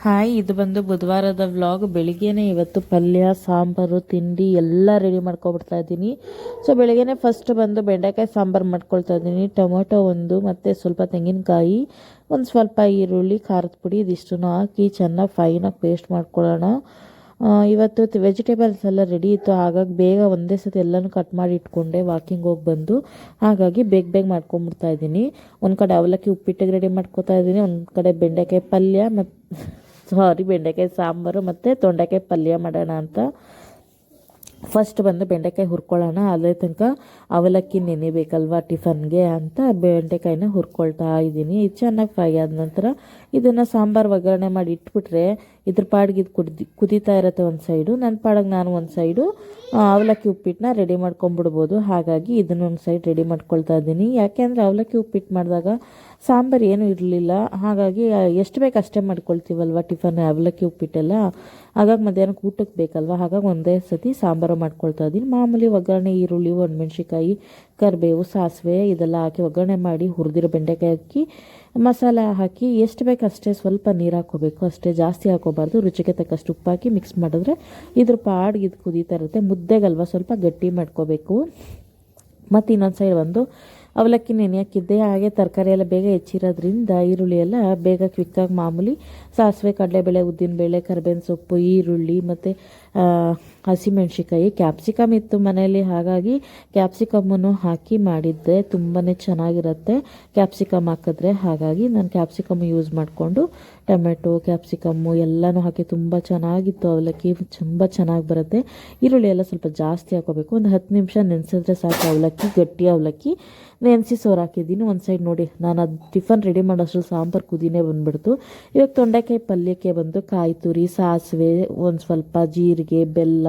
Hi, ಇದು ಬಂದು ಬುಧವಾರದ vlog. ಬೆಳಿಗ್ಗೆನೇ ಇವತ್ತು ಪಲ್ಯ, ಸಾಂಬಾರು, ತಿಂಡಿ ಎಲ್ಲ ರೆಡಿ ಮಾಡ್ಕೊಬಿಡ್ತಾ ಇದ್ದೀನಿ. ಸೊ ಬೆಳಿಗ್ಗೆನೇ ಫಸ್ಟ್ ಬಂದು ಬೆಂಡೆಕಾಯಿ ಸಾಂಬಾರು ಮಾಡ್ಕೊಳ್ತಾ ಇದ್ದೀನಿ. ಟೊಮೊಟೊ ಒಂದು ಮತ್ತು ಸ್ವಲ್ಪ ತೆಂಗಿನಕಾಯಿ, ಒಂದು ಸ್ವಲ್ಪ ಈರುಳ್ಳಿ, ಖಾರದ ಪುಡಿ ಇದಿಷ್ಟನ್ನು ಹಾಕಿ ಚೆನ್ನಾಗಿ ಫೈನಾಗಿ ಪೇಸ್ಟ್ ಮಾಡ್ಕೊಳ್ಳೋಣ. ಇವತ್ತು ವೆಜಿಟೇಬಲ್ಸ್ ಎಲ್ಲ ರೆಡಿ ಇತ್ತು, ಹಾಗಾಗಿ ಬೇಗ ಒಂದೇ ಸತಿ ಎಲ್ಲನೂ ಕಟ್ ಮಾಡಿ ಇಟ್ಕೊಂಡೆ ವಾಕಿಂಗ್ ಹೋಗಿ ಬಂದು. ಹಾಗಾಗಿ ಬೇಗ ಮಾಡ್ಕೊಂಬಿಡ್ತಾ ಇದ್ದೀನಿ. ಒಂದು ಕಡೆ ಅವಲಕ್ಕಿ ಉಪ್ಪಿಟ್ಟಿಗೆ ರೆಡಿ ಮಾಡ್ಕೊತಾ ಇದ್ದೀನಿ, ಒಂದು ಕಡೆ ಬೆಂಡೆಕಾಯಿ ಪಲ್ಯ ಬೆಂಡೆಕಾಯಿ ಸಾಂಬಾರು ಮತ್ತು ತೊಂಡೆಕಾಯಿ ಪಲ್ಯ ಮಾಡೋಣ ಅಂತ. ಫಸ್ಟ್ ಬಂದು ಬೆಂಡೆಕಾಯಿ ಹುರ್ಕೊಳ್ಳೋಣ. ಅಲ್ಲೇ ತನಕ ಅವಲಕ್ಕಿ ನೆನೆಬೇಕಲ್ವ ಟಿಫನ್ಗೆ ಅಂತ ಬೆಂಡೆಕಾಯಿನ ಹುರ್ಕೊಳ್ತಾ ಇದ್ದೀನಿ. ಇದು ಚೆನ್ನಾಗಿ ಫ್ರೈ ಆದ ನಂತರ ಇದನ್ನು ಸಾಂಬಾರು ಒಗ್ಗರಣೆ ಮಾಡಿ ಇಟ್ಬಿಟ್ರೆ ಇದ್ರ ಪಾಡಿಗೆ ಇದು ಕುದೀತಾ ಇರುತ್ತೆ ಒಂದು ಸೈಡು. ನನ್ನ ಪಾಡಿಗೆ ನಾನು ಒಂದು ಸೈಡು ಅವಲಕ್ಕಿ ಉಪ್ಪಿಟ್ಟನ್ನ ರೆಡಿ ಮಾಡ್ಕೊಂಬಿಡ್ಬೋದು. ಹಾಗಾಗಿ ಇದನ್ನೊಂದು ಸೈಡ್ ರೆಡಿ ಮಾಡ್ಕೊಳ್ತಾ ಇದ್ದೀನಿ. ಯಾಕೆಂದರೆ ಅವಲಕ್ಕಿ ಉಪ್ಪಿಟ್ಟು ಮಾಡಿದಾಗ ಸಾಂಬಾರು ಏನೂ ಇರಲಿಲ್ಲ, ಹಾಗಾಗಿ ಎಷ್ಟು ಬೇಕು ಅಷ್ಟೇ ಮಾಡ್ಕೊಳ್ತೀವಲ್ವ ಟಿಫನ್ ಅವಲಕ್ಕಿ ಉಪ್ಪಿಟ್ಟೆಲ್ಲ. ಹಾಗಾಗಿ ಮಧ್ಯಾಹ್ನಕ್ಕೆ ಊಟಕ್ಕೆ ಬೇಕಲ್ವ, ಹಾಗಾಗಿ ಒಂದೇ ಸತಿ ಸಾಂಬಾರು ಮಾಡ್ಕೊಳ್ತಾ ಇದ್ದೀನಿ. ಮಾಮೂಲಿ ಒಗ್ಗರಣೆ ಈರುಳ್ಳಿ, ಒಣಮೆಣ್ಸಿಕಾಯಿ, ಕರಿಬೇವು, ಸಾಸಿವೆ ಇದೆಲ್ಲ ಹಾಕಿ ಒಗ್ಗರಣೆ ಮಾಡಿ ಹುರಿದಿರೋ ಬೆಂಡೆಕಾಯಿ ಹಾಕಿ ಮಸಾಲೆ ಹಾಕಿ ಎಷ್ಟು ಬೇಕು ಅಷ್ಟೇ ಸ್ವಲ್ಪ ನೀರು ಹಾಕ್ಕೋಬೇಕು ಅಷ್ಟೇ, ಜಾಸ್ತಿ ಹಾಕೋಬಾರ್ದು. ರುಚಿಗೆ ತಕ್ಕಷ್ಟು ಉಪ್ಪು ಹಾಕಿ ಮಿಕ್ಸ್ ಮಾಡಿದ್ರೆ ಇದ್ರ ಪಾಡಿಗೆ ಇದು ಕುದೀತಾ ಇರುತ್ತೆ. ಮುದ್ದೆಗಲ್ವ ಸ್ವಲ್ಪ ಗಟ್ಟಿ ಮಾಡ್ಕೋಬೇಕು. ಮತ್ತು ಇನ್ನೊಂದು ಸೈಡ್ ಒಂದು ಅವಲಕ್ಕಿ ನೆನೆಯಾಕಿದ್ದೆ. ಹಾಗೆ ತರಕಾರಿ ಎಲ್ಲ ಬೇಗ ಹೆಚ್ಚಿರೋದ್ರಿಂದ ಈರುಳ್ಳಿ ಎಲ್ಲ ಬೇಗ ಕ್ವಿಕ್ಕಾಗಿ ಮಾಮೂಲಿ ಸಾಸಿವೆ, ಕಡಲೆಬೇಳೆ, ಉದ್ದಿನಬೇಳೆ, ಕರಿಬೇವಿನ ಸೊಪ್ಪು, ಈರುಳ್ಳಿ ಮತ್ತು ಹಸಿಮೆಣ್ಸಿಕಾಯಿ, ಕ್ಯಾಪ್ಸಿಕಮ್ ಇತ್ತು ಮನೆಯಲ್ಲಿ, ಹಾಗಾಗಿ ಕ್ಯಾಪ್ಸಿಕಮ್ಮನ್ನು ಹಾಕಿ ಮಾಡಿದ್ದೆ. ತುಂಬಾ ಚೆನ್ನಾಗಿರುತ್ತೆ ಕ್ಯಾಪ್ಸಿಕಮ್ ಹಾಕಿದ್ರೆ. ಹಾಗಾಗಿ ನಾನು ಕ್ಯಾಪ್ಸಿಕಮ್ ಯೂಸ್ ಮಾಡಿಕೊಂಡು ಟೊಮೆಟೊ, ಕ್ಯಾಪ್ಸಿಕಮ್ಮು ಎಲ್ಲನೂ ಹಾಕಿ ತುಂಬ ಚೆನ್ನಾಗಿತ್ತು ಅವಲಕ್ಕಿ. ತುಂಬ ಚೆನ್ನಾಗಿ ಬರುತ್ತೆ. ಈರುಳ್ಳಿ ಎಲ್ಲ ಸ್ವಲ್ಪ ಜಾಸ್ತಿ ಹಾಕೋಬೇಕು. ಒಂದು 10 ನಿಮಿಷ ನೆನೆಸಿದ್ರೆ ಸಾಕು. ಅವಲಕ್ಕಿ ಗಟ್ಟಿ ಅವಲಕ್ಕಿ ನೆನೆಸಿ ಸೋರು ಹಾಕಿದ್ದೀನಿ. ಒಂದು ಸೈಡ್ ನೋಡಿ, ನಾನು ಅದು ಟಿಫನ್ ರೆಡಿ ಮಾಡೋಷ್ಟು ಸಾಂಬಾರು ಕುದಿನೇ ಬಂದುಬಿಡ್ತು. ಇವಾಗ ತೊಂಡೆಕಾಯಿ ಪಲ್ಯಕ್ಕೆ ಬಂದು ಕಾಯಿ ತುರಿ, ಸಾಸಿವೆ, ಒಂದು ಸ್ವಲ್ಪ ಜೀರಿಗೆ, ಬೆಲ್ಲ,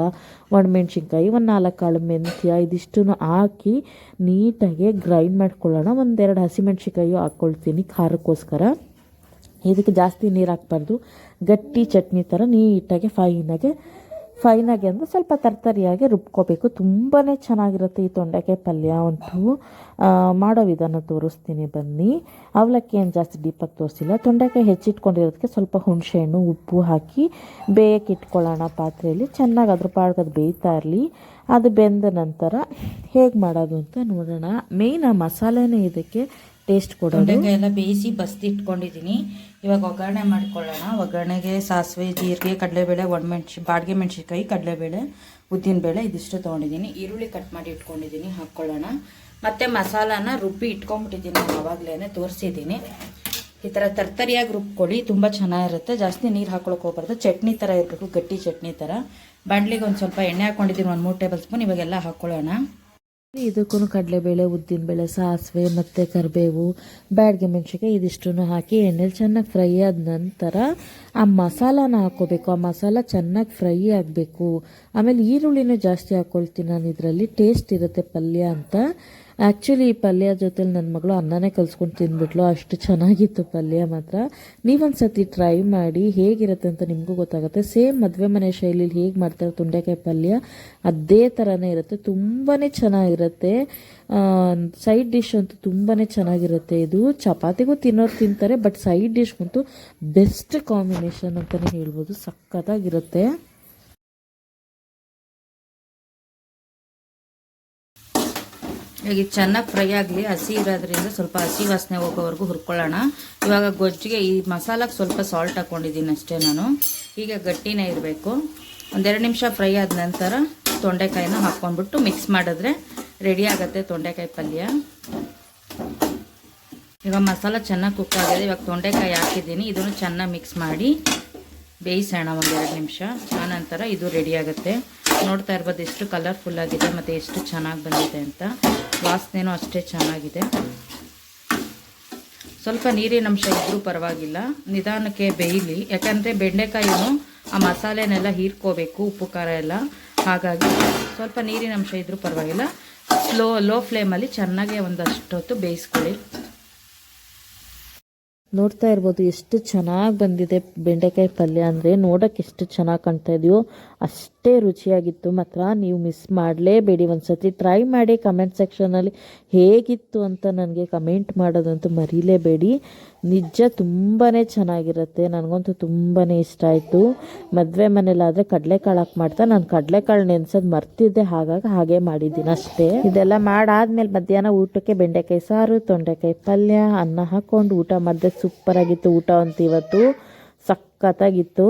ಒಣಮೆಣ್ಸಿನ್ಕಾಯಿ, ಒಂದು 4 ಕಾಳು ಮೆಂತ್ಯ ಇದಿಷ್ಟನ್ನು ಹಾಕಿ ನೀಟಾಗಿ ಗ್ರೈಂಡ್ ಮಾಡ್ಕೊಳ್ಳೋಣ. 1-2 ಹಸಿಮೆಣ್ಸಿನ್ಕಾಯಿ ಹಾಕ್ಕೊಳ್ತೀನಿ ಖಾರಕ್ಕೋಸ್ಕರ. ಇದಕ್ಕೆ ಜಾಸ್ತಿ ನೀರು ಹಾಕ್ಬಾರ್ದು, ಗಟ್ಟಿ ಚಟ್ನಿ ಥರ ನೀಟಾಗಿ ಫೈನಾಗಿ ಅಂದರೆ ಸ್ವಲ್ಪ ತರ್ತರಿಯಾಗಿ ರುಬ್ಕೋಬೇಕು. ತುಂಬಾ ಚೆನ್ನಾಗಿರುತ್ತೆ ಈ ತೊಂಡೆಕಾಯಿ ಪಲ್ಯ ಅಂತೂ. ಮಾಡೋ ವಿಧಾನ ತೋರಿಸ್ತೀನಿ ಬನ್ನಿ. ಅವಲಕ್ಕಿ ಏನು ಜಾಸ್ತಿ ಡೀಪಾಗಿ ತೋರಿಸಿಲ್ಲ. ತೊಂಡೆಕಾಯಿ ಹೆಚ್ಚಿಟ್ಕೊಂಡಿರೋದಕ್ಕೆ ಸ್ವಲ್ಪ ಹುಣಸೆಹಣ್ಣು, ಉಪ್ಪು ಹಾಕಿ ಬೇಯಕ್ಕೆ ಇಟ್ಕೊಳ್ಳೋಣ ಪಾತ್ರೆಯಲ್ಲಿ. ಚೆನ್ನಾಗಿ ಅದ್ರ ಪಾಡ್ಗೆ ಅದು ಬೇಯ್ತಾ ಇರಲಿ. ಅದು ಬೆಂದ ನಂತರ ಹೇಗೆ ಮಾಡೋದು ಅಂತ ನೋಡೋಣ. ಮೇಯ್ನ್ ಆ ಮಸಾಲೆನೇ ಇದಕ್ಕೆ ಟೇಸ್ಟ್ ಕೊಡೋದು. ತೊಂಡೆಕಾಯಿ ಎಲ್ಲ ಬೇಯಿಸಿ ಬಸ್ತಿ ಇಟ್ಕೊಂಡಿದ್ದೀನಿ. ಇವಾಗ ಒಗ್ಗರಣೆ ಮಾಡ್ಕೊಳ್ಳೋಣ. ಒಗ್ಗರಣೆಗೆ ಸಾಸಿವೆ, ಜೀರಿಗೆ, ಕಡಲೆಬೇಳೆ, ಬಾಡಿಗೆ ಮೆಣಸಿನ್ಕಾಯಿ, ಕಡಲೆಬೇಳೆ, ಉದ್ದಿನಬೇಳೆ ಇದಿಷ್ಟು ತೊಗೊಂಡಿದ್ದೀನಿ. ಈರುಳ್ಳಿ ಕಟ್ ಮಾಡಿ ಇಟ್ಕೊಂಡಿದ್ದೀನಿ, ಹಾಕ್ಕೊಳ್ಳೋಣ. ಮತ್ತು ಮಸಾಲಾನ ರುಬ್ಬಿ ಇಟ್ಕೊಂಡ್ಬಿಟ್ಟಿದ್ದೀನಿ, ಆವಾಗಲೇ ತೋರಿಸಿದ್ದೀನಿ. ಈ ಥರ ತರ್ತರಿಯಾಗಿ ರುಬ್ಕೊಳ್ಳಿ, ತುಂಬ ಚೆನ್ನಾಗಿರುತ್ತೆ. ಜಾಸ್ತಿ ನೀರು ಹಾಕ್ಕೊಳಕ್ಕೆ ಹೋಗ್ಬಾರ್ದು, ಚಟ್ನಿ ಥರ ಇರಬೇಕು, ಗಟ್ಟಿ ಚಟ್ನಿ ಥರ. ಬಾಣಲಿಗೆ ಒಂದು ಸ್ವಲ್ಪ ಎಣ್ಣೆ ಹಾಕ್ಕೊಂಡಿದ್ದೀನಿ, 1 3 ಟೇಬಲ್ ಸ್ಪೂನ್. ಇವಾಗೆಲ್ಲ ಹಾಕ್ಕೊಳ್ಳೋಣ. ಇದಕ್ಕೂ ಕಡಲೆಬೇಳೆ, ಉದ್ದಿನಬೇಳೆ, ಸಾಸಿವೆ ಮತ್ತು ಕರಿಬೇವು, ಬ್ಯಾಡಗೆ ಮೆಣಸಿನ್ಕಾಯಿ ಇದಿಷ್ಟನ್ನು ಹಾಕಿ ಎಣ್ಣೆಲಿ ಚೆನ್ನಾಗಿ ಫ್ರೈ ಆದ ನಂತರ ಆ ಮಸಾಲಾನ ಹಾಕ್ಕೋಬೇಕು. ಆ ಮಸಾಲ ಚೆನ್ನಾಗಿ ಫ್ರೈ ಆಗಬೇಕು. ಆಮೇಲೆ ಈರುಳ್ಳಿನೂ ಜಾಸ್ತಿ ಹಾಕ್ಕೊಳ್ತೀನಿ ನಾನು ಇದರಲ್ಲಿ, ಟೇಸ್ಟ್ ಇರುತ್ತೆ ಪಲ್ಯ ಅಂತ. ಆ್ಯಕ್ಚುಲಿ ಈ ಪಲ್ಯ ಜೊತೆಲಿ ನನ್ನ ಮಗಳು ಅನ್ನನೇ ಕಲ್ಸ್ಕೊಂಡು ತಿಂದ್ಬಿಟ್ಲು, ಅಷ್ಟು ಚೆನ್ನಾಗಿತ್ತು ಪಲ್ಯ ಮಾತ್ರ. ನೀವೊಂದು ಸತಿ ಟ್ರೈ ಮಾಡಿ, ಹೇಗಿರುತ್ತೆ ಅಂತ ನಿಮಗೂ ಗೊತ್ತಾಗುತ್ತೆ. ಸೇಮ್ ಮದುವೆ ಮನೆ ಶೈಲಿಲಿ ಹೇಗೆ ಮಾಡ್ತಾರೆ ತೊಂಡೆಕಾಯಿ ಪಲ್ಯ ಅದೇ ಥರನೇ ಇರುತ್ತೆ, ತುಂಬಾ ಚೆನ್ನಾಗಿರುತ್ತೆ. ಸೈಡ್ ಡಿಶ್ ಅಂತೂ ತುಂಬಾ ಚೆನ್ನಾಗಿರುತ್ತೆ. ಇದು ಚಪಾತಿಗೂ ತಿನ್ನೋರು ತಿಂತಾರೆ, ಬಟ್ ಸೈಡ್ ಡಿಶ್ಗಂತೂ ಬೆಸ್ಟ್ ಕಾಂಬಿನೇಷನ್ ಅಂತಲೇ ಹೇಳ್ಬೋದು, ಸಖತ್ತಾಗಿರುತ್ತೆ. ಈಗ ಇದು ಚೆನ್ನಾಗಿ ಫ್ರೈ ಆಗಲಿ. ಹಸಿ ಇರೋದ್ರಿಂದ ಸ್ವಲ್ಪ ಹಸಿ ವಾಸನೆ ಹೋಗೋವರೆಗೂ ಹುರ್ಕೊಳ್ಳೋಣ. ಇವಾಗ ಗೊಜ್ಜಿಗೆ ಈ ಮಸಾಲಾಗೆ ಸ್ವಲ್ಪ ಸಾಲ್ಟ್ ಹಾಕ್ಕೊಂಡಿದ್ದೀನಿ ಅಷ್ಟೇ ನಾನು. ಈಗ ಗಟ್ಟಿನೇ ಇರಬೇಕು. 1-2 ನಿಮಿಷ ಫ್ರೈ ಆದ ನಂತರ ತೊಂಡೆಕಾಯಿನ ಹಾಕ್ಕೊಂಡ್ಬಿಟ್ಟು ಮಿಕ್ಸ್ ಮಾಡಿದ್ರೆ ರೆಡಿ ಆಗುತ್ತೆ ತೊಂಡೆಕಾಯಿ ಪಲ್ಯ. ಈಗ ಮಸಾಲ ಚೆನ್ನಾಗಿ ಕುಕ್ ಆಗಿದೆ. ಇವಾಗ ತೊಂಡೆಕಾಯಿ ಹಾಕಿದ್ದೀನಿ, ಇದನ್ನು ಚೆನ್ನಾಗಿ ಮಿಕ್ಸ್ ಮಾಡಿ ಬೇಯಿಸೋಣ 1-2 ನಿಮಿಷ. ಆನಂತರ ಇದು ರೆಡಿ ಆಗುತ್ತೆ. ನೋಡ್ತಾ ಇರ್ಬೋದು ಎಷ್ಟು ಕಲರ್ಫುಲ್ ಆಗಿದೆ ಮತ್ತು ಎಷ್ಟು ಚೆನ್ನಾಗಿ ಬಂದಿದೆ ಅಂತ. ವಾಸನೆನೂ ಅಷ್ಟೇ ಚೆನ್ನಾಗಿದೆ. ಸ್ವಲ್ಪ ನೀರಿನ ಅಂಶ ಇದ್ರೂ ಪರವಾಗಿಲ್ಲ, ನಿಧಾನಕ್ಕೆ ಬೇಯಲಿ. ಯಾಕಂದರೆ ಬೆಂಡೆಕಾಯಿನೂ ಆ ಮಸಾಲೆನೆಲ್ಲ ಹೀರ್ಕೋಬೇಕು, ಉಪ್ಪು ಖಾರ ಎಲ್ಲ. ಹಾಗಾಗಿ ಸ್ವಲ್ಪ ನೀರಿನ ಅಂಶ ಇದ್ರೂ ಪರವಾಗಿಲ್ಲ, ಲೋ ಫ್ಲೇಮಲ್ಲಿ ಚೆನ್ನಾಗಿ ಒಂದಷ್ಟು ಹೊತ್ತು ಬೇಯಿಸ್ಕೊಳ್ಳಿ. ನೋಡ್ತಾ ಇರ್ಬೋದು ಎಷ್ಟು ಚೆನ್ನಾಗಿ ಬಂದಿದೆ ಬೆಂಡೆಕಾಯಿ ಪಲ್ಯ. ಅಂದರೆ ನೋಡೋಕ್ಕೆ ಎಷ್ಟು ಚೆನ್ನಾಗಿ ಕಾಣ್ತಾ ಇದೆಯೋ ಅಷ್ಟು ರುಚಿಯಾಗಿತ್ತು. ಮಾತ್ರ ನೀವು ಮಿಸ್ ಮಾಡಲೇಬೇಡಿ, ಒಂದು ಸತಿ ಟ್ರೈ ಮಾಡಿ. ಕಮೆಂಟ್ ಸೆಕ್ಷನಲ್ಲಿ ಹೇಗಿತ್ತು ಅಂತ ನನಗೆ ಕಮೆಂಟ್ ಮಾಡೋದಂತೂ ಮರೀಲೇಬೇಡಿ. ನಿಜ ತುಂಬಾ ಚೆನ್ನಾಗಿರುತ್ತೆ. ನನಗಂತೂ ತುಂಬಾ ಇಷ್ಟ ಆಯಿತು. ಮದುವೆ ಮನೇಲಾದರೆ ಕಡಲೆಕಾಳು ಹಾಕಿ ಮಾಡ್ತಾ, ನಾನು ಕಡಲೆಕಾಳು ನೆನೆಸೋದು ಮರ್ತಿದ್ದೆ, ಹಾಗೆ ಮಾಡಿದ್ದೀನಿ ಅಷ್ಟೇ. ಇದೆಲ್ಲ ಮಾಡಾದ್ಮೇಲೆ ಮಧ್ಯಾಹ್ನ ಊಟಕ್ಕೆ ಬೆಂಡೆಕಾಯಿ ಸಾರು, ತೊಂಡೆಕಾಯಿ ಪಲ್ಯ, ಅನ್ನ ಹಾಕ್ಕೊಂಡು ಊಟ ಮಾಡಿದೆ. ಸೂಪರಾಗಿತ್ತು ಊಟ ಅಂತೂ ಇವತ್ತು, ಸಖತ್ತಾಗಿತ್ತು.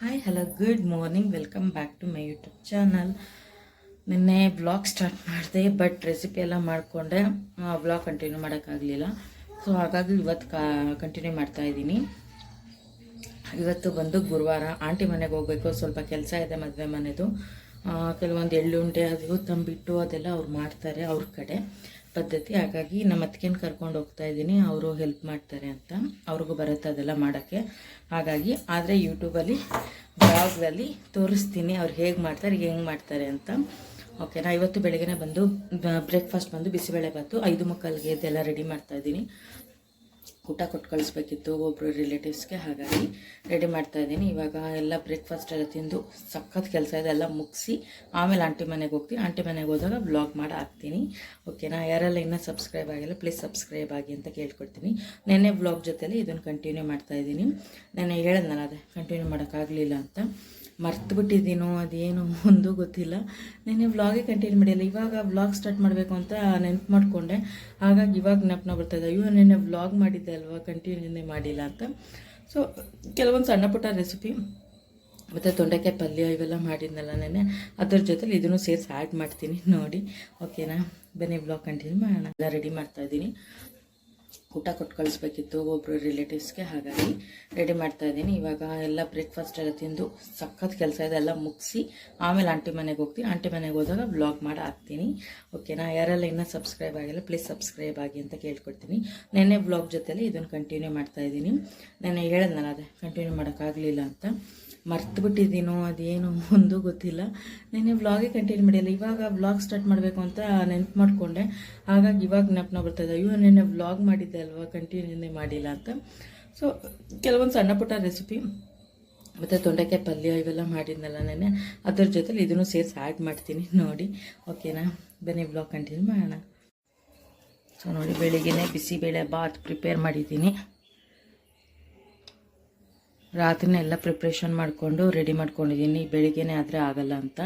Hi hello good morning, welcome back to my YouTube channel. ನಿನ್ನೆ ಬ್ಲಾಗ್ ಸ್ಟಾರ್ಟ್ ಮಾಡಿದೆ, ಬಟ್ ರೆಸಿಪಿ ಎಲ್ಲ ಮಾಡಿಕೊಂಡೆ, ಬ್ಲಾಗ್ ಕಂಟಿನ್ಯೂ ಮಾಡೋಕ್ಕಾಗಲಿಲ್ಲ. ಸೊ ಹಾಗಾಗಿ ಇವತ್ತು ಕಂಟಿನ್ಯೂ ಮಾಡ್ತಾಯಿದ್ದೀನಿ. ಇವತ್ತು ಬಂದು ಗುರುವಾರ, ಆಂಟಿ ಮನೆಗೆ ಹೋಗಬೇಕು. ಸ್ವಲ್ಪ ಕೆಲಸ ಇದೆ ಮದುವೆ ಮನೆದು. ಕೆಲವೊಂದು ಎಳ್ಳುಂಡೆ ಅದು ತಂಬಿಟ್ಟು ಅದೆಲ್ಲ ಅವ್ರು ಮಾಡ್ತಾರೆ, ಅವ್ರ ಕಡೆ ಪದ್ಧತಿ. ಹಾಗಾಗಿ ನಮ್ಮ ಅತ್ತಿಗೆನ ಕರ್ಕೊಂಡು ಹೋಗ್ತಾ ಇದ್ದೀನಿ, ಅವರು ಹೆಲ್ಪ್ ಮಾಡ್ತಾರೆ ಅಂತ. ಅವ್ರಿಗೂ ಬರುತ್ತೆ ಅದೆಲ್ಲ ಮಾಡೋಕ್ಕೆ. ಹಾಗಾಗಿ ಆದರೆ ಯೂಟ್ಯೂಬಲ್ಲಿ ಬ್ಲಾಗ್ದಲ್ಲಿ ತೋರಿಸ್ತೀನಿ ಅವ್ರು ಹೇಗೆ ಮಾಡ್ತಾರೆ, ಹೆಂಗೆ ಮಾಡ್ತಾರೆ ಅಂತ. ಓಕೆನಾ. ಇವತ್ತು ಬೆಳಗ್ಗೆ ಬಂದು ಬ್ರೇಕ್ಫಾಸ್ಟ್ ಬಂದು ಬಿಸಿಬೇಳೆಭಾತು 5:45ಗೆ ಇದೆಲ್ಲ ರೆಡಿ ಮಾಡ್ತಾಯಿದ್ದೀನಿ. ಊಟ ಕೊಟ್ಟು ಕಳಿಸ್ಬೇಕಿತ್ತು ಒಬ್ಬರು ರಿಲೇಟಿವ್ಸ್ಗೆ, ಹಾಗಾಗಿ ರೆಡಿ ಮಾಡ್ತಾಯಿದ್ದೀನಿ. ಇವಾಗ ಎಲ್ಲ ಬ್ರೇಕ್ಫಾಸ್ಟ್ ಎಲ್ಲ ತಿಂದು ಸಖತ್ ಕೆಲಸ ಇದೆ, ಎಲ್ಲ ಮುಗಿಸಿ ಆಮೇಲೆ ಆಂಟಿ ಮನೆಗೆ ಹೋಗ್ತೀನಿ. ಆಂಟಿ ಮನೆಗೆ ಹೋದಾಗ ಬ್ಲಾಗ್ ಮಾಡಿ ಹಾಕ್ತೀನಿ. ಓಕೆನಾ. ಯಾರೆಲ್ಲ ಇನ್ನೂ ಸಬ್ಸ್ಕ್ರೈಬ್ ಆಗಿಲ್ಲ ಪ್ಲೀಸ್ ಸಬ್ಸ್ಕ್ರೈಬ್ ಆಗಿ ಅಂತ ಕೇಳ್ಕೊಡ್ತೀನಿ. ನೆನ್ನೆ ಬ್ಲಾಗ್ ಜೊತೆಲಿ ಇದನ್ನು ಕಂಟಿನ್ಯೂ ಮಾಡ್ತಾಯಿದ್ದೀನಿ. ನೆನ್ನೆ ಹೇಳಿದ್ನಲ್ಲ ಅದೇ ಕಂಟಿನ್ಯೂ ಮಾಡೋಕ್ಕಾಗಲಿಲ್ಲ ಅಂತ, ಮರ್ತುಬಿಟ್ಟಿದ್ದೀನೋ ಅದೇನು ಒಂದು ಗೊತ್ತಿಲ್ಲ. ನೆನ್ನೆ ವ್ಲಾಗೇ ಕಂಟಿನ್ಯೂ ಮಾಡಿಲ್ಲ. ಇವಾಗ ವ್ಲಾಗ್ ಸ್ಟಾರ್ಟ್ ಮಾಡಬೇಕು ಅಂತ ನೆನಪು ಮಾಡಿಕೊಂಡೆ, ಹಾಗಾಗಿ ಇವಾಗ ನೆನಪನ್ನ ಬರ್ತಾಯಿದ್ದೆ, ಅಯ್ಯೋ ನೆನ್ನೆ ವ್ಲಾಗ್ ಮಾಡಿದ್ದೆ ಅಲ್ವಾ, ಕಂಟಿನ್ಯೂನೇ ಮಾಡಿಲ್ಲ ಅಂತ. ಸೊ ಕೆಲವೊಂದು ಸಣ್ಣ ಪುಟ್ಟ ರೆಸಿಪಿ ಮತ್ತು ತೊಂಡೆಕಾಯಿ ಪಲ್ಯ ಇವೆಲ್ಲ ಮಾಡಿದ್ನಲ್ಲ ನೆನ್ನೆ, ಅದ್ರ ಜೊತೆಲಿ ಇದನ್ನು ಸೇರಿಸಿ ಆ್ಯಡ್ ಮಾಡ್ತೀನಿ ನೋಡಿ. ಓಕೆನಾ. ಬನ್ನಿ ವ್ಲಾಗ್ ಕಂಟಿನ್ಯೂ ಮಾಡೋಣ. ಎಲ್ಲ ರೆಡಿ ಮಾಡ್ತಾಯಿದ್ದೀನಿ. ಊಟ ಕೊಟ್ಟು ಕಳಿಸ್ಬೇಕಿತ್ತು ಒಬ್ಬರು ರಿಲೇಟಿವ್ಸ್ಗೆ, ಹಾಗಾಗಿ ರೆಡಿ ಮಾಡ್ತಾಯಿದ್ದೀನಿ. ಇವಾಗ ಎಲ್ಲ ಬ್ರೇಕ್ಫಾಸ್ಟ್ ಎಲ್ಲ ತಿಂದು ಸಖತ್ ಕೆಲಸ ಇದೆ, ಎಲ್ಲ ಮುಗಿಸಿ ಆಮೇಲೆ ಆಂಟಿ ಮನೆಗೆ ಹೋಗ್ತೀನಿ. ಆಂಟಿ ಮನೆಗೆ ಹೋದಾಗ ವ್ಲಾಗ್ ಮಾಡಿ ಹಾಕ್ತೀನಿ. ಓಕೆನಾ. ಯಾರೆಲ್ಲ ಇನ್ನೂ ಸಬ್ಸ್ಕ್ರೈಬ್ ಆಗಿಲ್ಲ ಪ್ಲೀಸ್ ಸಬ್ಸ್ಕ್ರೈಬ್ ಆಗಿ ಅಂತ ಕೇಳ್ಕೊಡ್ತೀನಿ. ನೆನ್ನೆ ವ್ಲಾಗ್ ಜೊತೆಲಿ ಇದನ್ನು ಕಂಟಿನ್ಯೂ ಮಾಡ್ತಾಯಿದ್ದೀನಿ. ನೆನ್ನೆ ಹೇಳಿದ್ನಲ್ಲ ಅದೇ ಕಂಟಿನ್ಯೂ ಮಾಡೋಕ್ಕಾಗಲಿಲ್ಲ ಅಂತ, ಮರ್ತುಬಿಟ್ಟಿದ್ದೀನೋ ಅದೇನು ಒಂದು ಗೊತ್ತಿಲ್ಲ. ನೆನ್ನೆ ವ್ಲಾಗೇ ಕಂಟಿನ್ಯೂ ಮಾಡಿಲ್ಲ. ಇವಾಗ ವ್ಲಾಗ್ ಸ್ಟಾರ್ಟ್ ಮಾಡಬೇಕು ಅಂತ ನೆನಪು ಮಾಡಿಕೊಂಡೆ, ಹಾಗಾಗಿ ಇವಾಗ ನೆನಪನ್ನ ಬರ್ತಾಯಿದ್ದೆ, ಅಯ್ಯೋ ನೆನ್ನೆ ವ್ಲಾಗ್ ಮಾಡಿದ್ದೆ ಅಲ್ವಾ, ಕಂಟಿನ್ಯೂನೇ ಮಾಡಿಲ್ಲ ಅಂತ. ಸೊ ಕೆಲವೊಂದು ಸಣ್ಣ ಪುಟ್ಟ ರೆಸಿಪಿ ಮತ್ತು ತೊಂಡೆಕಾಯಿ ಪಲ್ಯ ಇವೆಲ್ಲ ಮಾಡಿದ್ನಲ್ಲ ನೆನ್ನೆ, ಅದ್ರ ಜೊತೆಲಿ ಇದನ್ನು ಸೇರಿಸಿ ಆ್ಯಡ್ ಮಾಡ್ತೀನಿ ನೋಡಿ. ಓಕೆನಾ. ಬನ್ನಿ ವ್ಲಾಗ್ ಕಂಟಿನ್ಯೂ ಮಾಡೋಣ. ಸೊ ನೋಡಿ, ಬೆಳಿಗ್ಗೆ ಬಿಸಿಬೇಳೆ ಬಾತ್ ಪ್ರಿಪೇರ್ ಮಾಡಿದ್ದೀನಿ. ರಾತ್ರಿನೇ ಎಲ್ಲ ಪ್ರಿಪ್ರೇಷನ್ ಮಾಡಿಕೊಂಡು ರೆಡಿ ಮಾಡ್ಕೊಂಡಿದ್ದೀನಿ, ಬೆಳಿಗ್ಗೆನೇ ಆದರೆ ಆಗಲ್ಲ ಅಂತ.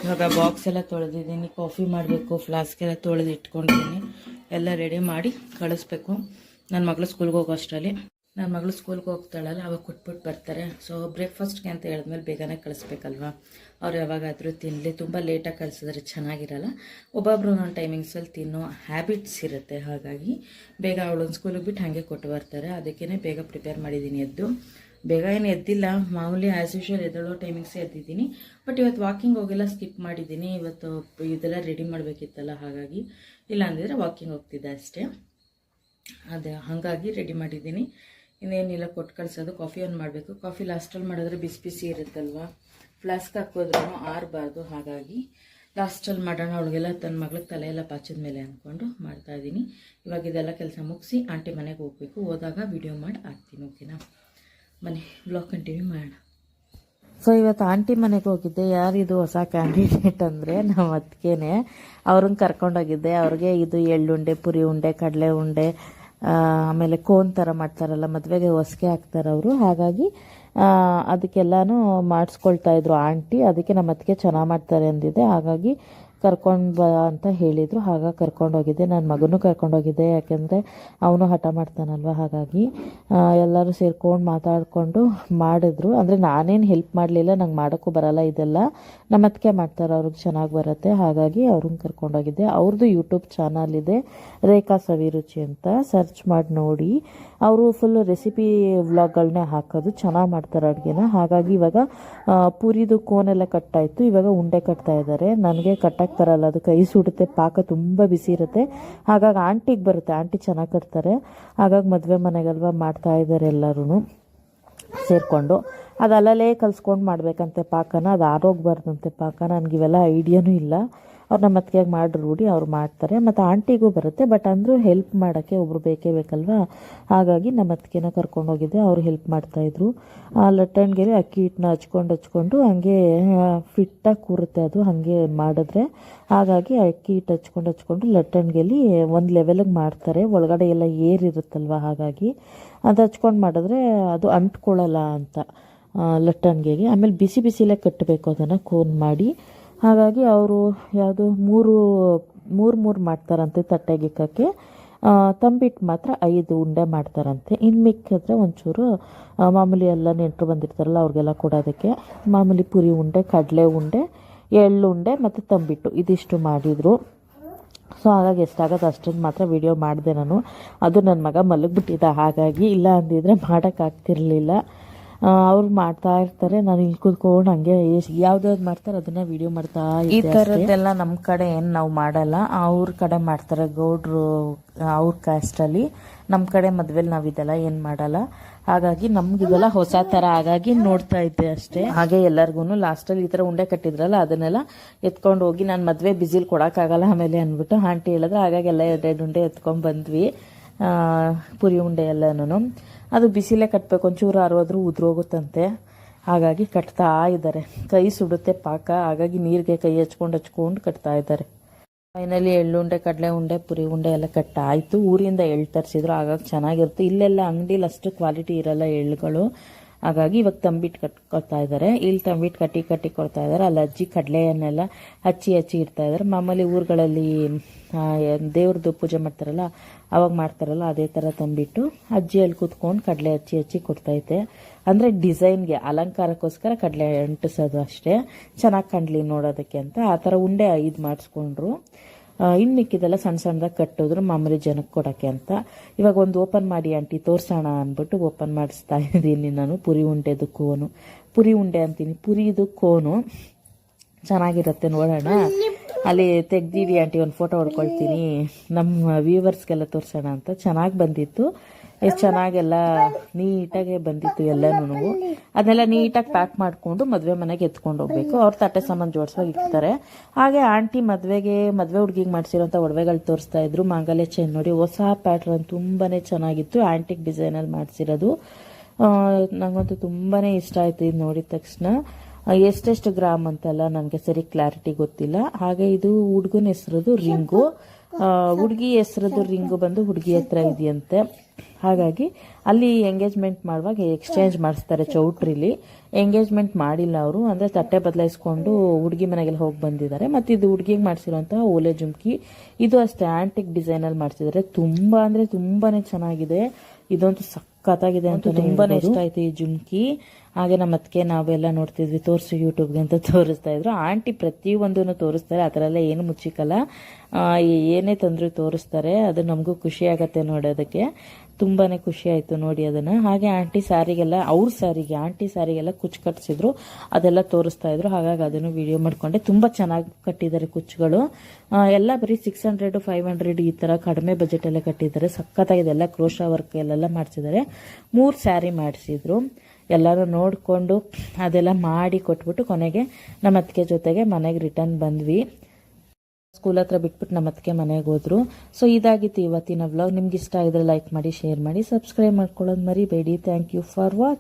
ಇವಾಗ ಬಾಕ್ಸ್ ಎಲ್ಲ ತೊಳೆದಿದ್ದೀನಿ, ಕಾಫಿ ಮಾಡಬೇಕು, ಫ್ಲಾಸ್ಕ್ ಎಲ್ಲ ತೊಳೆದು ಇಟ್ಕೊಂಡಿದ್ದೀನಿ. ಎಲ್ಲ ರೆಡಿ ಮಾಡಿ ಕಳಿಸ್ಬೇಕು. ನನ್ನ ಮಗಳು ಸ್ಕೂಲ್ಗೆ ಹೋಗೋ ಅಷ್ಟರಲ್ಲಿ, ನನ್ನ ಮಗಳು ಸ್ಕೂಲ್ಗೆ ಹೋಗ್ತಾಳಲ್ಲ ಅವಾಗ ಕೊಟ್ಬಿಟ್ಟು ಬರ್ತಾರೆ. ಸೊ ಬ್ರೇಕ್ಫಾಸ್ಟ್ಗೆ ಅಂತ ಹೇಳಿದ್ಮೇಲೆ ಬೇಗನೆ ಕಳಿಸ್ಬೇಕಲ್ವ, ಅವ್ರು ಯಾವಾಗಾದರೂ ತಿನ್ನಲಿ. ತುಂಬ ಲೇಟಾಗಿ ಕಳಿಸಿದ್ರೆ ಚೆನ್ನಾಗಿರಲ್ಲ. ಒಬ್ಬೊಬ್ರು ಒಂದು ಟೈಮಿಂಗ್ಸಲ್ಲಿ ತಿನ್ನೋ ಹ್ಯಾಬಿಟ್ಸ್ ಇರುತ್ತೆ, ಹಾಗಾಗಿ ಬೇಗ ಅವಳೊಂದು ಸ್ಕೂಲಿಗೆ ಬಿಟ್ಟು ಹಾಗೆ ಕೊಟ್ಟು ಬರ್ತಾರೆ. ಅದಕ್ಕೇ ಬೇಗ ಪ್ರಿಪೇರ್ ಮಾಡಿದ್ದೀನಿ. ಬೇಗ ಏನು ಎದ್ದಿಲ್ಲ, ಮಾಮೂಲಿ ಆ್ಯಸ್ ಯೂಶ್ವಲ್ ಎದ್ದೇಳೋ ಟೈಮಿಂಗ್ಸೇ ಎದ್ದಿದ್ದೀನಿ. ಬಟ್ ಇವತ್ತು ವಾಕಿಂಗ್ ಹೋಗೆಲ್ಲ ಸ್ಕಿಪ್ ಮಾಡಿದ್ದೀನಿ. ಇವತ್ತು ಇದೆಲ್ಲ ರೆಡಿ ಮಾಡಬೇಕಿತ್ತಲ್ಲ, ಹಾಗಾಗಿ ಇಲ್ಲ ಅಂದಿದ್ರೆ ವಾಕಿಂಗ್ ಹೋಗ್ತಿದ್ದೆ ಅಷ್ಟೇ. ಅದೇ ಹಾಗಾಗಿ ರೆಡಿ ಮಾಡಿದ್ದೀನಿ. ಇನ್ನೇನಿಲ್ಲ, ಕೊಟ್ಟು ಕಳಿಸೋದು. ಕಾಫಿ ಒಂದು ಮಾಡಬೇಕು. ಕಾಫಿ ಲಾಸ್ಟಲ್ಲಿ ಮಾಡಿದ್ರೆ ಬಿಸಿ ಬಿಸಿ ಇರುತ್ತಲ್ವ, ಫ್ಲಾಸ್ಕ್ ಹಾಕೋದ್ರೂ ಆರಬಾರ್ದು, ಹಾಗಾಗಿ ಲಾಸ್ಟಲ್ಲಿ ಮಾಡೋಣ. ಅವಳಿಗೆಲ್ಲ ತನ್ನ ಮಗಳಿಗೆ ತಲೆ ಎಲ್ಲ ಪಾಚಿದ ಮೇಲೆ ಅಂದ್ಕೊಂಡು ಮಾಡ್ತಾಯಿದ್ದೀನಿ. ಇವಾಗ ಇದೆಲ್ಲ ಕೆಲಸ ಮುಗಿಸಿ ಆಂಟಿ ಮನೆಗೆ ಹೋಗಬೇಕು. ಹೋದಾಗ ವಿಡಿಯೋ ಮಾಡಿ ಹಾಕ್ತೀನಿ. ಓಕೆನಾ. ಬನ್ನಿ ಬ್ಲಾಗ್ ಕಂಟಿನ್ಯೂ ಮಾಡೋಣ. ಸೊ ಇವತ್ತು ಆಂಟಿ ಮನೆಗೆ ಹೋಗಿದ್ದೆ. ಯಾರಿದು ಹೊಸ ಕ್ಯಾಂಡಿಡೇಟ್ ಅಂದರೆ ನಮ್ಮ ಅತ್ತಿಗೆನೇ, ಅವ್ರನ್ನ ಕರ್ಕೊಂಡೋಗಿದ್ದೆ. ಅವ್ರಿಗೆ ಇದು ಎಳ್ಳುಂಡೆ, ಪುರಿ ಉಂಡೆ, ಕಡಲೆ ಉಂಡೆ, ಆಮೇಲೆ ಕೋನ್ ಥರ ಮಾಡ್ತಾರಲ್ಲ ಮದುವೆಗೆ ಹೊಸ್ಗೆ ಹಾಕ್ತಾರೆ ಅವರು, ಹಾಗಾಗಿ ಅದಕ್ಕೆಲ್ಲನೂ ಮಾಡಿಸ್ಕೊಳ್ತಾ ಇದ್ರು ಆಂಟಿ. ಅದಕ್ಕೆ ನಮ್ಮ ಅತ್ತಿಗೆ ಚೆನ್ನಾಗಿ ಮಾಡ್ತಾರೆ ಅಂದಿದ್ದೆ, ಹಾಗಾಗಿ ಕರ್ಕೊಂಡು ಬಾ ಅಂತ ಹೇಳಿದರು. ಹಾಗಾಗಿ ಕರ್ಕೊಂಡೋಗಿದ್ದೆ. ನನ್ನ ಮಗನೂ ಕರ್ಕೊಂಡೋಗಿದ್ದೆ, ಯಾಕೆಂದರೆ ಅವನು ಹಠ ಮಾಡ್ತಾನಲ್ವ, ಹಾಗಾಗಿ ಎಲ್ಲರೂ ಸೇರ್ಕೊಂಡು ಮಾತಾಡಿಕೊಂಡು ಮಾಡಿದ್ರು. ಅಂದರೆ ನಾನೇನು ಹೆಲ್ಪ್ ಮಾಡಲಿಲ್ಲ, ನಂಗೆ ಮಾಡೋಕ್ಕೂ ಬರಲ್ಲ ಇದೆಲ್ಲ, ನಮ್ಮ ಅತ್ತಿಗೆ ಮಾಡ್ತಾರೆ, ಅವ್ರಿಗೆ ಚೆನ್ನಾಗಿ ಬರುತ್ತೆ. ಹಾಗಾಗಿ ಅವ್ರನ್ನ ಕರ್ಕೊಂಡೋಗಿದ್ದೆ. ಅವ್ರದ್ದು ಯೂಟ್ಯೂಬ್ ಚಾನಲ್ ಇದೆ, ರೇಖಾ ಸವಿರುಚಿ ಅಂತ, ಸರ್ಚ್ ಮಾಡಿ ನೋಡಿ. ಅವರು ಫುಲ್ ರೆಸಿಪಿ ವ್ಲಾಗ್ಗಳನ್ನೇ ಹಾಕೋದು, ಚೆನ್ನಾಗಿ ಮಾಡ್ತಾರೆ ಅಡುಗೆನ. ಹಾಗಾಗಿ ಇವಾಗ ಪೂರಿದು ಕೋನೆಲ್ಲ ಕಟ್ಟಾಯಿತು, ಇವಾಗ ಉಂಡೆ ಕಟ್ತಾ ಇದ್ದಾರೆ. ನನಗೆ ಕಟ್ಟಕ್ಕೆ ಬರಲ್ಲ, ಅದು ಕೈ ಸುಡುತ್ತೆ, ಪಾಕ ತುಂಬ ಬಿಸಿ ಇರುತ್ತೆ. ಹಾಗಾಗಿ ಆಂಟಿಗೆ ಬರುತ್ತೆ, ಆಂಟಿ ಚೆನ್ನಾಗಿ ಕಟ್ತಾರೆ. ಹಾಗಾಗಿ ಮದುವೆ ಮನೆಗಲ್ವ ಮಾಡ್ತಾ ಇದ್ದಾರೆ ಎಲ್ಲರೂ ಸೇರಿಕೊಂಡು. ಅದು ಅಲ್ಲಲ್ಲೇ ಕಲಿಸ್ಕೊಂಡು ಮಾಡಬೇಕಂತೆ ಪಾಕನ, ಅದು ಆರೋಗ್ಬಾರ್ದಂತೆ ಪಾಕ. ನನಗಿವೆಲ್ಲ ಐಡಿಯಾನೂ ಇಲ್ಲ, ಅವ್ರು ನಮ್ಮ ಅತ್ತಿಗೆಗೆ ಮಾಡಿ ರೂಢಿ ಅವ್ರು ಮಾಡ್ತಾರೆ. ಮತ್ತು ಆಂಟಿಗೂ ಬರುತ್ತೆ, ಬಟ್ ಅಂದರೂ ಹೆಲ್ಪ್ ಮಾಡೋಕ್ಕೆ ಒಬ್ರು ಬೇಕೇ ಬೇಕಲ್ವಾ. ಹಾಗಾಗಿ ನಮ್ಮ ಅತ್ತಿಗೆನ ಕರ್ಕೊಂಡು ಹೋಗಿದ್ದೆ, ಅವ್ರು ಹೆಲ್ಪ್ ಮಾಡ್ತಾಯಿದ್ರು. ಆ ಲಟ್ಟಣಿಗೆಲಿ ಅಕ್ಕಿ ಹಿಟ್ಟನ್ನ ಹಚ್ಕೊಂಡು ಹಂಗೆ ಫಿಟ್ಟಾಗಿ ಕೂರುತ್ತೆ ಅದು ಹಾಗೆ ಮಾಡಿದ್ರೆ. ಹಾಗಾಗಿ ಅಕ್ಕಿ ಹಿಟ್ಟು ಹಚ್ಕೊಂಡು ಲಟ್ಟಣಿಗೆಲಿ ಒಂದು ಲೆವೆಲಿಗೆ ಮಾಡ್ತಾರೆ, ಒಳಗಡೆ ಎಲ್ಲ ಏರಿರುತ್ತಲ್ವ. ಹಾಗಾಗಿ ಅದು ಹಚ್ಕೊಂಡು ಮಾಡಿದ್ರೆ ಅದು ಅಂಟ್ಕೊಳ್ಳಲ್ಲ ಅಂತ ಲಟ್ಟಣಿಗೆಗೆ. ಆಮೇಲೆ ಬಿಸಿಲೇ ಕಟ್ಟಬೇಕು ಅದನ್ನು ಕೋನ್ ಮಾಡಿ. ಹಾಗಾಗಿ ಅವರು ಯಾವುದು ಮೂರು ಮಾಡ್ತಾರಂತೆ ತಟ್ಟೆಗಿಕ್ಕಕ್ಕೆ. ತಂಬಿಟ್ಟು ಮಾತ್ರ 5 ಉಂಡೆ ಮಾಡ್ತಾರಂತೆ. ಇನ್ನು ಮಿಕ್ಕಿದ್ರೆ ಒಂಚೂರು ಮಾಮೂಲಿ ಎಲ್ಲ ನೆಂಟರು ಬಂದಿರ್ತಾರಲ್ಲ ಅವ್ರಿಗೆಲ್ಲ ಕೊಡೋದಕ್ಕೆ ಮಾಮೂಲಿ ಪುರಿ ಉಂಡೆ, ಕಡಲೆ ಉಂಡೆ, ಎಳ್ಳುಂಡೆ ಮತ್ತು ತಂಬಿಟ್ಟು ಇದಿಷ್ಟು ಮಾಡಿದರು. ಸೊ ಹಾಗಾಗಿ ಎಷ್ಟಾಗೋದು ಅಷ್ಟೊಂದು ಮಾತ್ರ ವಿಡಿಯೋ ಮಾಡಿದೆ ನಾನು. ಅದು ನನ್ನ ಮಗ ಮಲಗಿಬಿಟ್ಟಿದ್ದ, ಹಾಗಾಗಿ ಇಲ್ಲ ಅಂದಿದ್ರೆ ಮಾಡೋಕ್ಕಾಗ್ತಿರ್ಲಿಲ್ಲ. ಅವ್ರು ಮಾಡ್ತಾ ಇರ್ತಾರೆ, ನಾನು ಇಲ್ಲಿ ಕೂತ್ಕೊಂಡು ಹಂಗೆ ಯಾವ್ದಾವ್ದು ಮಾಡ್ತಾರೆ ಅದನ್ನ ವಿಡಿಯೋ ಮಾಡ್ತಾ. ಈ ಥರದ್ದೆಲ್ಲ ನಮ್ಮ ಕಡೆ ಏನು ನಾವು ಮಾಡಲ್ಲ, ಅವ್ರ ಕಡೆ ಮಾಡ್ತಾರೆ ಗೌಡ್ರು ಅವ್ರ ಕ್ಯಾಸ್ಟಲ್ಲಿ. ನಮ್ಮ ಕಡೆ ಮದುವೆಲಿ ನಾವು ಇದೆಲ್ಲ ಏನು ಮಾಡಲ್ಲ. ಹಾಗಾಗಿ ನಮ್ಗಿದೆಲ್ಲ ಹೊಸ ಥರ, ಹಾಗಾಗಿ ನೋಡ್ತಾ ಇದ್ದೆ ಅಷ್ಟೇ. ಹಾಗೆ ಎಲ್ಲರಿಗೂ ಲಾಸ್ಟಲ್ಲಿ ಈ ಥರ ಉಂಡೆ ಕಟ್ಟಿದ್ರಲ್ಲ ಅದನ್ನೆಲ್ಲ ಎತ್ಕೊಂಡು ಹೋಗಿ, ನಾನು ಮದುವೆ ಬಿಸಿಲಿ ಕೊಡೋಕ್ಕಾಗಲ್ಲ ಆಮೇಲೆ ಅಂದ್ಬಿಟ್ಟು ಆಂಟಿ ಹೇಳಿದ್ರೆ, ಹಾಗಾಗಿ ಎಲ್ಲ 2 ಉಂಡೆ ಎತ್ಕೊಂಡು ಬಂದ್ವಿ. ಪುರಿ ಉಂಡೆ ಎಲ್ಲನೂ ಅದು ಬಿಸಿಲೇ ಕಟ್ಟಬೇಕು, ಒಂಚೂರು ಅರೋದ್ರೂ ಉದುರೋಗುತ್ತಂತೆ. ಹಾಗಾಗಿ ಕಟ್ತಾ ಇದ್ದಾರೆ. ಕೈ ಸುಡುತ್ತೆ ಪಾಕ, ಹಾಗಾಗಿ ನೀರಿಗೆ ಕೈ ಹಚ್ಕೊಂಡು ಕಟ್ತಾ ಇದ್ದಾರೆ. ಫೈನಲಿ ಎಳ್ಳುಂಡೆ, ಕಡಲೆ ಉಂಡೆ, ಪುರಿ ಉಂಡೆ ಎಲ್ಲ ಕಟ್ಟಾಯಿತು. ಊರಿಂದ ಎಳ್ಳು ತರಿಸಿದ್ರು, ಹಾಗಾಗಿ ಚೆನ್ನಾಗಿರುತ್ತೆ. ಇಲ್ಲೆಲ್ಲ ಅಂಗಡಿಲಿ ಅಷ್ಟು ಕ್ವಾಲಿಟಿ ಇರಲ್ಲ ಎಳ್ಳುಗಳು. ಹಾಗಾಗಿ ಇವಾಗ ತಂಬಿಟ್ಟು ಕೊಡ್ತಾ ಇದ್ದಾರೆ. ಇಲ್ಲಿ ತಂಬಿಟ್ಟು ಕಟ್ಟಿ ಕೊಡ್ತಾ ಇದ್ದಾರೆ. ಅಲ್ಲಿ ಅಜ್ಜಿ ಕಡಲೆಯನ್ನೆಲ್ಲ ಹಚ್ಚಿ ಇಡ್ತಾ ಇದ್ದಾರೆ. ಮಾಮೂಲಿ ಊರುಗಳಲ್ಲಿ ದೇವ್ರದ್ದು ಪೂಜೆ ಮಾಡ್ತಾರಲ್ಲ ಅವಾಗ ಮಾಡ್ತಾರಲ್ಲ ಅದೇ ಥರ ತಂಬಿಟ್ಟು ಅಜ್ಜಿ ಅಲ್ಲಿ ಕೂತ್ಕೊಂಡು ಕಡಲೆ ಹಚ್ಚಿ ಕೊಡ್ತೈತೆ. ಅಂದರೆ ಡಿಸೈನ್ಗೆ ಅಲಂಕಾರಕ್ಕೋಸ್ಕರ ಕಡಲೆ ಅಂಟಿಸೋದು ಅಷ್ಟೇ, ಚೆನ್ನಾಗಿ ಕಾಣಲಿ ನೋಡೋದಕ್ಕೆ ಅಂತ. ಆ ಥರ ಉಂಡೆ 5 ಮಾಡಿಸ್ಕೊಂಡ್ರು. ಇನ್ನು ಮಿಕ್ಕಿದೆಲ್ಲ ಸಣ್ಣದಾಗಿ ಕಟ್ಟಿದ್ರು ಮಾಮೂಲಿ ಜನಕ್ಕೆ ಕೊಡೋಕ್ಕೆ ಅಂತ. ಇವಾಗ ಒಂದು ಓಪನ್ ಮಾಡಿ ಆಂಟಿ ತೋರಿಸೋಣ ಅಂದ್ಬಿಟ್ಟು ಓಪನ್ ಮಾಡಿಸ್ತಾ ಇದ್ದೀನಿ ನಾನು. ಪುರಿ ಉಂಡೆದು ಕೋನು, ಪುರಿ ಉಂಡೆ ಅಂತೀನಿ, ಪುರಿದು ಕೋನು ಚೆನ್ನಾಗಿರುತ್ತೆ ನೋಡೋಣ. ಅಲ್ಲಿ ತೆಗ್ದಿಡಿ ಆಂಟಿ, ಒಂದು ಫೋಟೋ ಹೊಡ್ಕೊಳ್ತೀನಿ ನಮ್ಮ ವ್ಯೂವರ್ಸ್ಗೆಲ್ಲ ತೋರಿಸೋಣ ಅಂತ. ಚೆನ್ನಾಗಿ ಬಂದಿತ್ತು, ಎಷ್ಟು ಚೆನ್ನಾಗೆಲ್ಲ ನೀಟಾಗೆ ಬಂದಿತ್ತು ಎಲ್ಲನೂ. ಅದನ್ನೆಲ್ಲ ನೀಟಾಗಿ ಪ್ಯಾಕ್ ಮಾಡಿಕೊಂಡು ಮದುವೆ ಮನೆಗೆ ಎತ್ಕೊಂಡು ಹೋಗ್ಬೇಕು. ಅವ್ರು ತಟ್ಟೆ ಸಾಮಾನು ಜೋಡಿಸುವಾಗ ಇರ್ತಾರೆ. ಹಾಗೆ ಆಂಟಿ ಮದುವೆ ಹುಡುಗಿಗೆ ಮಾಡಿಸಿರೋಂಥ ಒಡವೆಗಳು ತೋರಿಸ್ತಾ ಇದ್ರು. ಮಾಂಗಲ್ಯ ಚೈನ್ ನೋಡಿ, ಹೊಸ ಪ್ಯಾಟ್ರನ್ ತುಂಬಾ ಚೆನ್ನಾಗಿತ್ತು, ಆಂಟಿಕ್ ಡಿಸೈನಲ್ಲಿ ಮಾಡಿಸಿರೋದು. ನನಗಂತೂ ತುಂಬಾ ಇಷ್ಟ ಆಯಿತು ಇದು ನೋಡಿದ ತಕ್ಷಣ. ಎಷ್ಟೆಷ್ಟು ಗ್ರಾಮ್ ಅಂತೆಲ್ಲ ನನಗೆ ಸರಿ ಕ್ಲಾರಿಟಿ ಗೊತ್ತಿಲ್ಲ. ಹಾಗೆ ಇದು ಹುಡುಗನ ಹೆಸರದು ರಿಂಗು, ಹುಡುಗಿ ಹೆಸರದು ರಿಂಗು ಬಂದು ಹುಡುಗಿ ಹತ್ರ ಇದೆಯಂತೆ. ಹಾಗಾಗಿ ಅಲ್ಲಿ ಎಂಗೇಜ್ಮೆಂಟ್ ಮಾಡುವಾಗ ಎಕ್ಸ್ಚೇಂಜ್ ಮಾಡಿಸ್ತಾರೆ ಚೌಟ್ರಿಲಿ. ಎಂಗೇಜ್ಮೆಂಟ್ ಮಾಡಿಲ್ಲ ಅವರು, ಅಂದರೆ ತಟ್ಟೆ ಬದಲಾಯಿಸ್ಕೊಂಡು ಹುಡುಗಿ ಮನೆಗೆಲ್ಲ ಹೋಗಿ ಬಂದಿದ್ದಾರೆ. ಮತ್ತು ಇದು ಹುಡುಗಿಗೆ ಮಾಡಿಸಿರೋಂತಹ ಓಲೆ ಜುಮ್ಕಿ, ಇದು ಅಷ್ಟೇ ಆಂಟಿಕ್ ಡಿಸೈನಲ್ಲಿ ಮಾಡಿಸಿದ್ದಾರೆ. ತುಂಬ ಅಂದರೆ ತುಂಬಾ ಚೆನ್ನಾಗಿದೆ. ಇದಂತೂ ಸಖತ್ತಾಗಿದೆ ಅಂತ ತುಂಬಾನೇ ಇಷ್ಟ ಆಯ್ತು ಈ ಜುಮ್ಕಿ. ಹಾಗೆ ನಮ್ಮ ಅತ್ತಿಗೆ ನಾವೆಲ್ಲ ನೋಡ್ತಿದ್ವಿ, ತೋರಿಸಿ ಯೂಟ್ಯೂಬ್ಗೆ ಅಂತ ತೋರಿಸ್ತಾ ಇದ್ರು. ಆಂಟಿ ಪ್ರತಿಯೊಂದನ್ನು ತೋರಿಸ್ತಾರೆ, ಆ ಥರ ಎಲ್ಲ ಏನು ಮುಚ್ಚಿಕಲ್ಲ, ಏನೇ ತಂದರೂ ತೋರಿಸ್ತಾರೆ. ಅದು ನಮಗೂ ಖುಷಿ ಆಗತ್ತೆ ನೋಡೋದಕ್ಕೆ, ತುಂಬಾ ಖುಷಿ ಆಯಿತು ನೋಡಿ ಅದನ್ನು. ಹಾಗೆ ಆಂಟಿ ಸ್ಯಾರಿಗೆಲ್ಲ, ಅವ್ರ ಸ್ಯಾರಿಗೆ ಆಂಟಿ ಸ್ಯಾರಿಗೆಲ್ಲ ಕುಚ್ಚು ಕಟ್ಟಿಸಿದ್ರು, ಅದೆಲ್ಲ ತೋರಿಸ್ತಾ ಇದ್ರು. ಹಾಗಾಗಿ ಅದನ್ನು ವಿಡಿಯೋ ಮಾಡ್ಕೊಂಡೆ. ತುಂಬ ಚೆನ್ನಾಗಿ ಕಟ್ಟಿದ್ದಾರೆ ಕುಚ್ಚುಗಳು ಎಲ್ಲ. ಬರೀ 600 500 ಈ ಥರ ಕಡಿಮೆ ಬಜೆಟಲ್ಲೇ ಕಟ್ಟಿದ್ದಾರೆ. ಸಖತ್ತಾಗಿದೆ, ಎಲ್ಲ ಕ್ರೋಶಾ ವರ್ಕ್ ಎಲ್ಲೆಲ್ಲ ಮಾಡಿಸಿದ್ದಾರೆ. 3 ಸ್ಯಾರಿ ಮಾಡಿಸಿದ್ರು. ಎಲ್ಲರೂ ನೋಡಿಕೊಂಡು ಅದೆಲ್ಲ ಮಾಡಿ ಕೊಟ್ಬಿಟ್ಟು ಕೊನೆಗೆ ನಮ್ಮ ಅತ್ತಿಗೆ ಜೊತೆಗೆ ಮನೆಗೆ ರಿಟರ್ನ್ ಬಂದ್ವಿ. ಸ್ಕೂಲ್ ಹತ್ರ ಬಿಟ್ಬಿಟ್ಟು ನಮ್ಮ ಅತ್ತಿಗೆ ಮನೆಗೆ ಹೋದ್ರು. ಸೊ ಇದಾಗಿತ್ತು ಇವತ್ತಿನ ವ್ಲಾಗ್. ನಿಮ್ಗೆ ಇಷ್ಟ ಆಗಿದ್ರೆ ಲೈಕ್ ಮಾಡಿ, ಶೇರ್ ಮಾಡಿ, ಸಬ್ಸ್ಕ್ರೈಬ್ ಮಾಡ್ಕೊಳ್ಳೋದು ಮರಿಬೇಡಿ. Thank you for watching.